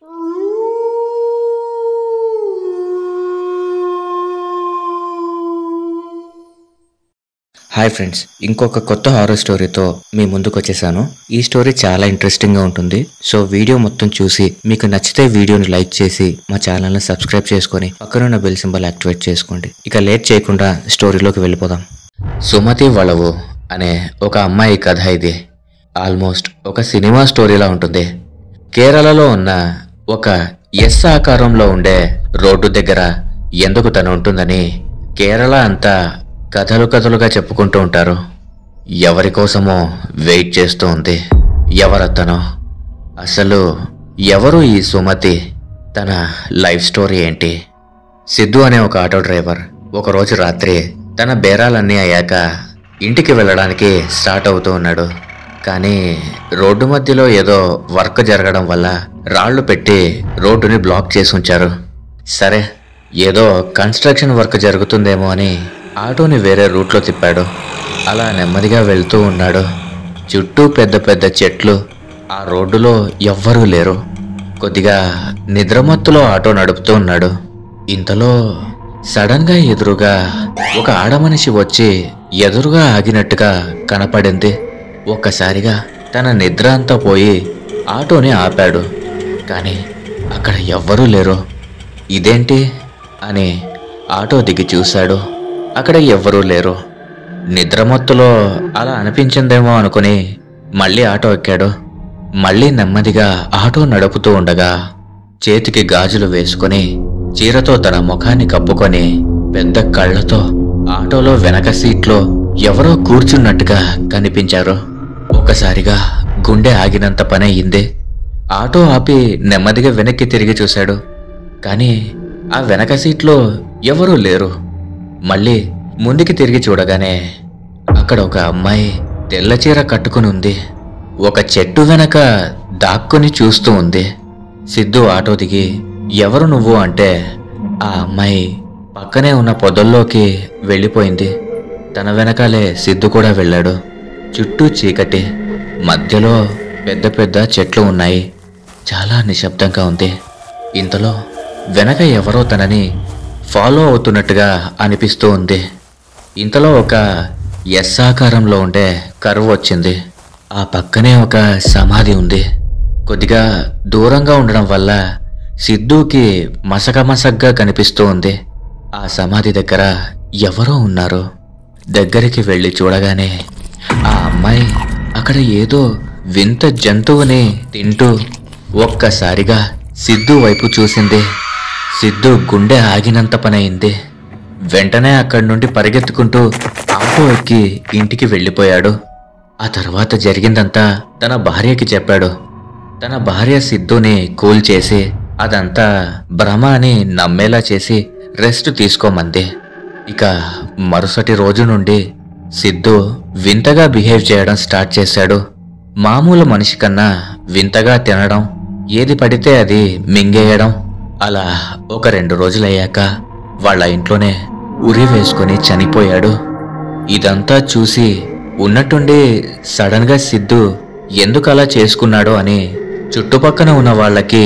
Hi friends, ఇంకొక కొత్త horror స్టోరీతో మీ ముందుకు వచ్చేసాను. ఈ స్టోరీ చాలా ఇంట్రెస్టింగ్గా ఉంటుంది. సో వీడియో మొత్తం చూసి మీకు నచ్చితే వీడియోని లైక్ చేసి మా ఛానల్ని సబ్స్క్రైబ్ చేసుకొని పక్కనున్న బెల్ సింబల్ యాక్టివేట్ చేసుకోండి. ఇక లేట్ చేయకుండా స్టోరీలోకి వెళ్ళిపోదాం. సుమతి వళవు అనే ఒక అమ్మాయి కథ ఇది. ఆల్మోస్ట్ ఒక సినిమా స్టోరీలా ఉంటుంది. కేరళలో ఉన్న ఒక ఎస్ ఆకారంలో ఉండే రోడ్డు దగ్గర ఎందుకు తను ఉంటుందని కేరళ అంతా కథలుగా చెప్పుకుంటూ ఉంటారు. ఎవరి కోసమో వెయిట్ చేస్తూ ఉంది. ఎవరతను? అసలు ఎవరు ఈ సుమతి? తన లైఫ్ స్టోరీ ఏంటి? సిద్ధు అనే ఒక ఆటో డ్రైవర్ ఒకరోజు రాత్రి తన బేరాలన్నీ అయ్యాక ఇంటికి వెళ్ళడానికి స్టార్ట్ అవుతూ ఉన్నాడు. కానీ రోడ్డు మధ్యలో ఏదో వర్క్ జరగడం వల్ల రాళ్లు పెట్టి రోడ్డుని బ్లాక్ చేసి ఉంచారు. సరే, ఏదో కన్స్ట్రక్షన్ వర్క్ జరుగుతుందేమో అని ఆటోని వేరే రూట్లో తిప్పాడు. అలా నెమ్మదిగా వెళ్తూ ఉన్నాడు. చుట్టూ పెద్ద పెద్ద చెట్లు, ఆ రోడ్డులో ఎవ్వరూ లేరు. కొద్దిగా నిద్రమత్తులో ఆటో నడుపుతూ ఉన్నాడు. ఇంతలో సడన్గా ఎదురుగా ఒక ఆడమనిషి వచ్చి ఎదురుగా ఆగినట్టుగా కనపడింది. ఒక్కసారిగా తన నిద్ర అంతా పోయి ఆటోని ఆపాడు. కానీ అక్కడ ఎవ్వరూ లేరు. ఇదేంటి అని ఆటో దిగి చూశాడు. అక్కడ ఎవ్వరూ లేరు. నిద్రమత్తులో అలా అనిపించిందేమో అనుకుని మళ్ళీ ఆటో ఎక్కాడు. మళ్ళీ నెమ్మదిగా ఆటో నడుపుతూ ఉండగా చేతికి గాజులు వేసుకుని చీరతో తన ముఖాన్ని కప్పుకొని పెద్ద కళ్ళతో ఆటోలో వెనక సీట్లో ఎవరో కూర్చున్నట్టుగా కనిపించారు. ఒక్కసారిగా గుండె ఆగినంత పని అయ్యింది. ఆటో ఆపి నెమ్మదిగా వెనక్కి తిరిగి చూశాడు. కానీ ఆ వెనక సీట్లో ఎవరూ లేరు. మళ్ళీ ముందుకి తిరిగి చూడగానే అక్కడ ఒక అమ్మాయి తెల్ల చీర కట్టుకుని ఉంది. ఒక చెట్టు వెనక దాక్కుని చూస్తూ ఉంది. సిద్ధు ఆటో దిగి ఎవరు నువ్వు అంటే ఆ అమ్మాయి పక్కనే ఉన్న పొదల్లోకి వెళ్ళిపోయింది. తన వెనకాలే సిద్ధు కూడా వెళ్ళాడు. చుట్టూ చీకటి, మధ్యలో పెద్ద పెద్ద చెట్లు ఉన్నాయి. చాలా నిశ్శబ్దంగా ఉంది. ఇంతలో వెనక ఎవరో తనని ఫాలో అవుతున్నట్టుగా అనిపిస్తూ ఉంది. ఇంతలో ఒక ఎస్ ఆకారంలో ఉండే కర్వ్ వచ్చింది. ఆ పక్కనే ఒక సమాధి ఉంది. కొద్దిగా దూరంగా ఉండడం వల్ల సిద్ధుకి మసకగా కనిపిస్తూ ఉంది. ఆ సమాధి దగ్గర ఎవరో ఉన్నారు. దగ్గరికి వెళ్ళి చూడగానే ఆ అమ్మాయి అక్కడ ఏదో వింత జంతువుని తింటూ ఒక్కసారిగా సిద్ధు వైపు చూసింది. సిద్ధు గుండె ఆగినంత పనయింది. వెంటనే అక్కడి నుండి పరిగెత్తుకుంటూ ఆటో ఎక్కి ఇంటికి వెళ్ళిపోయాడు. ఆ తర్వాత జరిగిందంతా తన భార్యకి చెప్పాడు. తన భార్య సిద్ధుని కూల్ చేసి అదంతా భ్రమ అని నమ్మేలా చేసి రెస్ట్ తీసుకోమంది. ఇక మరుసటి రోజు నుండి సిద్ధు వింతగా బిహేవ్ చేయడం స్టార్ట్ చేశాడు. మామూలు మనిషి కన్నా వింతగా తినడం, ఏది పడితే అది మింగేయడం. అలా ఒక 2 రోజులయ్యాక వాళ్ళ ఇంట్లోనే ఉరి వేసుకొని చనిపోయాడు. ఇదంతా చూసి ఉన్నట్టుండి సడన్గా సిద్ధు ఎందుకు అలా చేసుకున్నాడో అని చుట్టుపక్కన ఉన్న వాళ్ళకి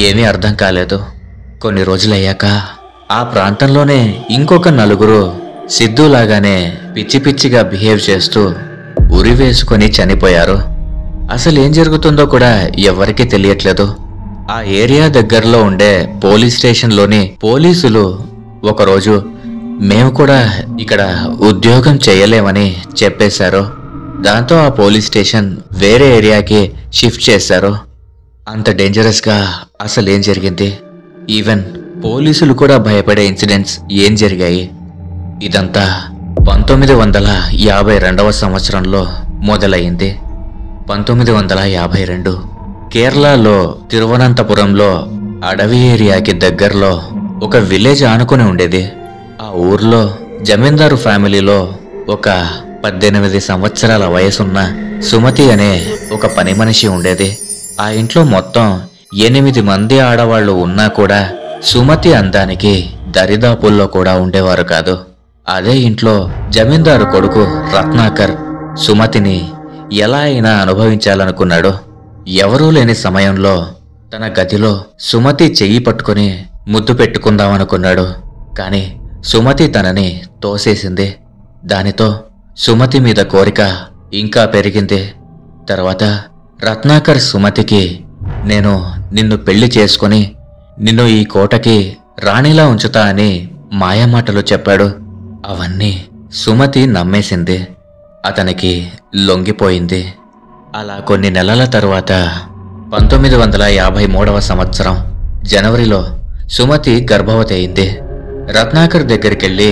ఏమీ అర్థం కాలేదు. కొన్ని రోజులయ్యాక ఆ ప్రాంతంలోనే ఇంకొక 4 సిద్ధులాగానే పిచ్చి పిచ్చిగా బిహేవ్ చేస్తూ ఉరి వేసుకొని చనిపోయారు. అసలు ఏం జరుగుతుందో కూడా ఎవరికీ తెలియట్లేదు. ఆ ఏరియా దగ్గరలో ఉండే పోలీస్ స్టేషన్లోని పోలీసులు ఒకరోజు మేము కూడా ఇక్కడ ఉద్యోగం చేయలేమని చెప్పేశారు. దాంతో ఆ పోలీస్ స్టేషన్ వేరే ఏరియాకి షిఫ్ట్ చేశారు. అంత డేంజరస్గా అసలు ఏం జరిగింది? ఈవెన్ పోలీసులు కూడా భయపడే ఇన్సిడెంట్స్ ఏం జరిగాయి? ఇదంతా 1952వ సంవత్సరంలో మొదలైంది. 1952 కేరళలో తిరువనంతపురంలో అడవి ఏరియాకి దగ్గరలో ఒక విలేజ్ ఆనుకుని ఉండేది. ఆ ఊర్లో జమీందారు ఫ్యామిలీలో ఒక 18 సంవత్సరాల వయసున్న సుమతి అనే ఒక పని మనిషి ఉండేది. ఆ ఇంట్లో మొత్తం 8 మంది ఆడవాళ్లు ఉన్నా కూడా సుమతి అందానికి దరిదాపుల్లో కూడా ఉండేవారు కాదు. అదే ఇంట్లో జమీందారు కొడుకు రత్నాకర్ సుమతిని ఎలా అయినా అనుభవించాలనుకున్నాడు. ఎవరూ లేని సమయంలో తన గదిలో సుమతి చెయ్యి పట్టుకుని ముద్దు పెట్టుకుందామనుకున్నాడు. కాని సుమతి తనని తోసేసింది. దానితో సుమతి మీద కోరిక ఇంకా పెరిగింది. తర్వాత రత్నాకర్ సుమతికి నేను నిన్ను పెళ్లి చేసుకుని నిన్ను ఈ కోటకి రాణిలా ఉంచుతా అని మాయమాటలు చెప్పాడు. అవన్నీ సుమతి నమ్మేసింది. అతనికి లొంగిపోయింది. అలా కొన్ని నెలల తరువాత 1953వ సంవత్సరం జనవరిలో సుమతి గర్భవతి అయింది. రత్నాకర్ దగ్గరికెళ్ళి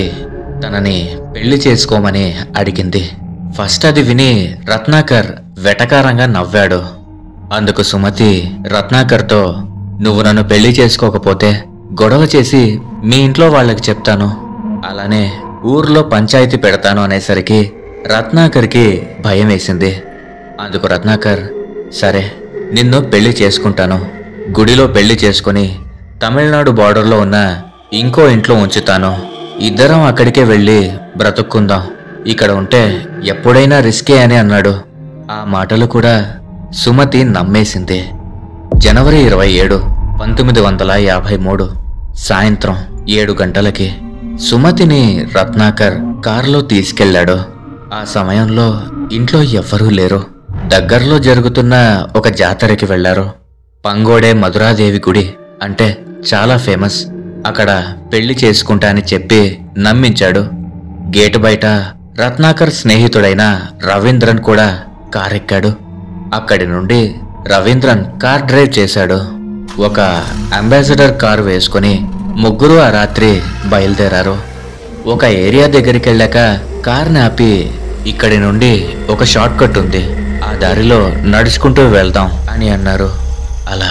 తనని పెళ్లి చేసుకోమని అడిగింది. ఫస్ట్ అది విని రత్నాకర్ వెటకారంగా నవ్వాడు. అందుకు సుమతి రత్నాకర్తో, నువ్వు నన్ను పెళ్లి చేసుకోకపోతే గొడవ చేసి మీ ఇంట్లో వాళ్ళకి చెప్తాను, అలానే ఊర్లో పంచాయతీ పెడతాను అనేసరికి రత్నాకర్కి భయం వేసింది. అందుకు రత్నాకర్, సరే నిన్ను పెళ్లి చేసుకుంటాను, గుడిలో పెళ్లి చేసుకుని తమిళనాడు బార్డర్లో ఉన్న ఇంకో ఇంట్లో ఉంచుతాను, ఇద్దరం అక్కడికే వెళ్ళి బ్రతుక్కుందాం, ఇక్కడ ఉంటే ఎప్పుడైనా రిస్కే అని అన్నాడు. ఆ మాటలు కూడా సుమతి నమ్మేసింది. జనవరి 27, 1953 సాయంత్రం 7 గంటలకి సుమతిని రత్నాకర్ కారులో తీసుకెళ్లాడు. ఆ సమయంలో ఇంట్లో ఎవ్వరూ లేరు. దగ్గరలో జరుగుతున్న ఒక జాతరకి వెళ్లారు. పంగోడే మధురాదేవి గుడి అంటే చాలా ఫేమస్. అక్కడ పెళ్లి చేసుకుంటా అని చెప్పి నమ్మించాడు. గేటు బయట రత్నాకర్ స్నేహితుడైన రవీంద్రన్ కూడా కారెక్కాడు. అక్కడి నుండి రవీంద్రన్ కార్ డ్రైవ్ చేశాడు. ఒక అంబాసిడర్ కారు వేసుకుని ముగ్గురు ఆ రాత్రి బయలుదేరారు. ఒక ఏరియా దగ్గరికి వెళ్ళాక కార్ని ఆపి, ఇక్కడి నుండి ఒక షార్ట్ కట్ ఉంది, ఆ దారిలో నడుచుకుంటూ వెళ్దాం అని అన్నారు. అలా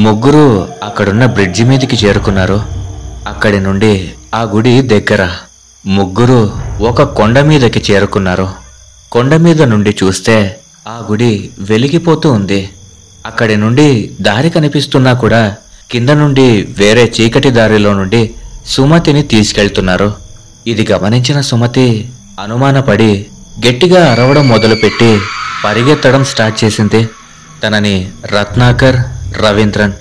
ముగ్గురు అక్కడున్న బ్రిడ్జి మీదకి చేరుకున్నారు. అక్కడి నుండి ఆ గుడి దగ్గర. ముగ్గురు ఒక కొండ మీదకి చేరుకున్నారు. కొండ మీద నుండి చూస్తే ఆ గుడి వెలిగిపోతూ ఉంది. అక్కడి నుండి దారి కనిపిస్తున్నా కూడా కింద నుండి వేరే చీకటి దారిలో నుండి సుమతిని తీసుకెళ్తున్నారు. ఇది గమనించిన సుమతి అనుమానపడి గట్టిగా అరవడం మొదలుపెట్టి పరిగెత్తడం స్టార్ట్ చేసింది. తనని రత్నాకర్, రవీంద్రన్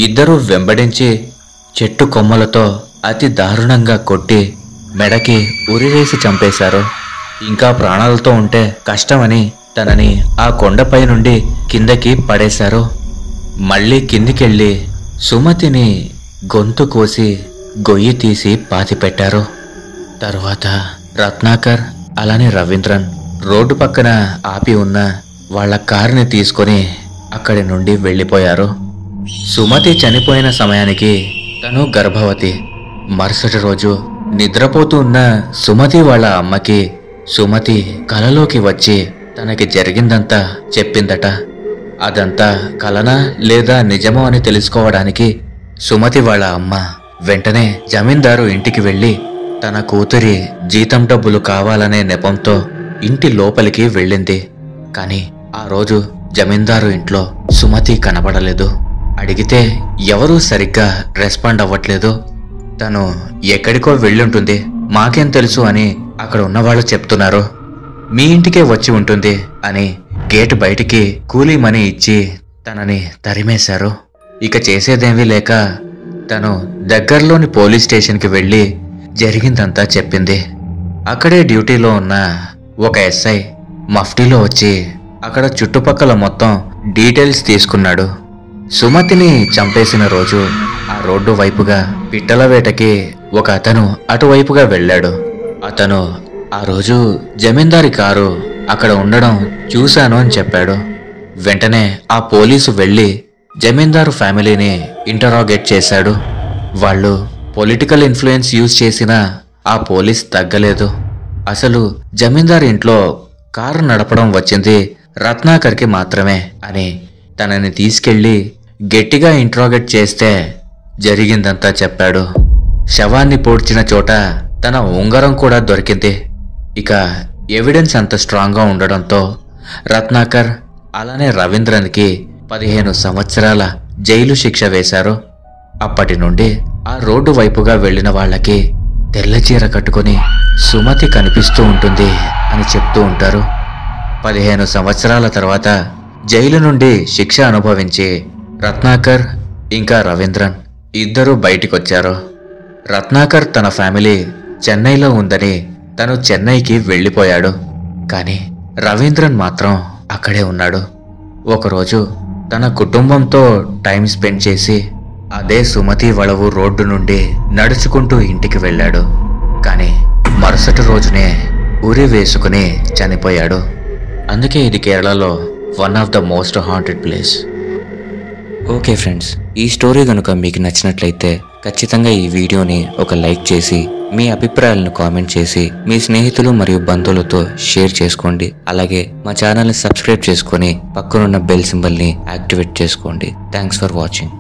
ఇద్దరూ వెంబడించి చెట్టు కొమ్మలతో అతి దారుణంగా కొట్టి మెడకి ఉరివేసి చంపేశారు. ఇంకా ప్రాణాలతో ఉంటే కష్టమని తనని ఆ కొండపై నుండి కిందకి పడేశారు. మళ్ళీ కిందికెళ్ళి సుమతిని గొంతు కోసి గొయ్యి తీసి పాతిపెట్టారు. తర్వాత రత్నాకర్ అలానే రవీంద్రన్ రోడ్డు పక్కన ఆపి ఉన్న వాళ్ళ కారుని తీసుకొని అక్కడి నుండి వెళ్ళిపోయారు. సుమతి చనిపోయిన సమయానికి తను గర్భవతి. మరుసటి రోజు నిద్రపోతూ ఉన్న సుమతి వాళ్ళ అమ్మకి సుమతి కలలోకి వచ్చి తనకి జరిగిందంతా చెప్పిందట. అదంతా కలనా లేదా నిజమో అని తెలుసుకోవడానికి సుమతి వాళ్ళ అమ్మ వెంటనే జమీందారు ఇంటికి వెళ్ళి తన కూతురి జీతం డబ్బులు కావాలనే నెపంతో ఇంటి లోపలికి వెళ్ళింది. కాని ఆ రోజు జమీందారు ఇంట్లో సుమతి కనబడలేదు. అడిగితే ఎవరూ సరిగ్గా రెస్పాండ్ అవ్వట్లేదు. తను ఎక్కడికో వెళ్ళుంటుంది, మాకేం తెలుసు అని అక్కడ ఉన్నవాళ్ళు చెప్తున్నారు. మీ ఇంటికే వచ్చి ఉంటుంది అని గేటు బయటికి కూలీ మనీ ఇచ్చి తనని తరిమేశారు. ఇక చేసేదేమీ లేక తను దగ్గరలోని పోలీస్ స్టేషన్కి వెళ్ళి జరిగిందంతా చెప్పింది. అక్కడే డ్యూటీలో ఉన్న ఒక ఎస్ఐ మఫ్టీలో వచ్చి అక్కడ చుట్టుపక్కల మొత్తం డీటెయిల్స్ తీసుకున్నాడు. సుమతిని చంపేసిన రోజు ఆ రోడ్డు వైపుగా పిట్టల వేటకి ఒక అతను అటువైపుగా వెళ్ళాడు. అతను ఆ రోజు జమీందారి కారు అక్కడ ఉండడం చూశాను అని చెప్పాడు. వెంటనే ఆ పోలీసు వెళ్ళి జమీందారు ఫ్యామిలీని ఇంటరాగేట్ చేశాడు. వాళ్ళు పొలిటికల్ ఇన్ఫ్లుయెన్స్ యూజ్ చేసినా ఆ పోలీస్ తగ్గలేదు. అసలు జమీందారు ఇంట్లో కారు నడపడం వచ్చింది రత్నాకర్కి మాత్రమే అని తనని తీసుకెళ్లి గట్టిగా ఇంట్రాగేట్ చేస్తే జరిగిందంతా చెప్పాడు. శవాన్ని పూడ్చిన చోట తన ఉంగరం కూడా దొరికింది. ఇక ఎవిడెన్స్ అంత స్ట్రాంగ్గా ఉండడంతో రత్నాకర్ అలానే రవీంద్రన్కి 15 సంవత్సరాల జైలు శిక్ష వేశారు. అప్పటి నుండి ఆ రోడ్డు వైపుగా వెళ్లిన వాళ్ళకి తెల్ల చీర కట్టుకుని సుమతి కనిపిస్తూ ఉంటుంది అని చెప్తూ ఉంటారు. 15 సంవత్సరాల తర్వాత జైలు నుండి శిక్ష అనుభవించి రత్నాకర్ ఇంకా రవీంద్రన్ ఇద్దరూ బయటికొచ్చారు. రత్నాకర్ తన ఫ్యామిలీ చెన్నైలో ఉందని తను చెన్నైకి వెళ్ళిపోయాడు. కానీ రవీంద్రన్ మాత్రం అక్కడే ఉన్నాడు. ఒకరోజు తన కుటుంబంతో టైం స్పెండ్ చేసి అదే సుమతి వళవు రోడ్డు నుండి నడుచుకుంటూ ఇంటికి వెళ్ళాడు. కానీ మరుసటి రోజునే ఉరి వేసుకుని చనిపోయాడు. అందుకే ఇది కేరళలో one of the most haunted place. Okay friends, ఈ స్టోరీ కనుక మీకు నచ్చినట్లయితే ఖచ్చితంగా ఈ వీడియోని ఒక లైక్ చేసి మీ అభిప్రాయాలను కామెంట్ చేసి మీ స్నేహితులు మరియు బంధువులతో షేర్ చేసుకోండి. అలాగే మా ఛానల్ని సబ్స్క్రైబ్ చేసుకొని పక్కనున్న బెల్ సింబల్ని యాక్టివేట్ చేసుకోండి. Thanks for watching.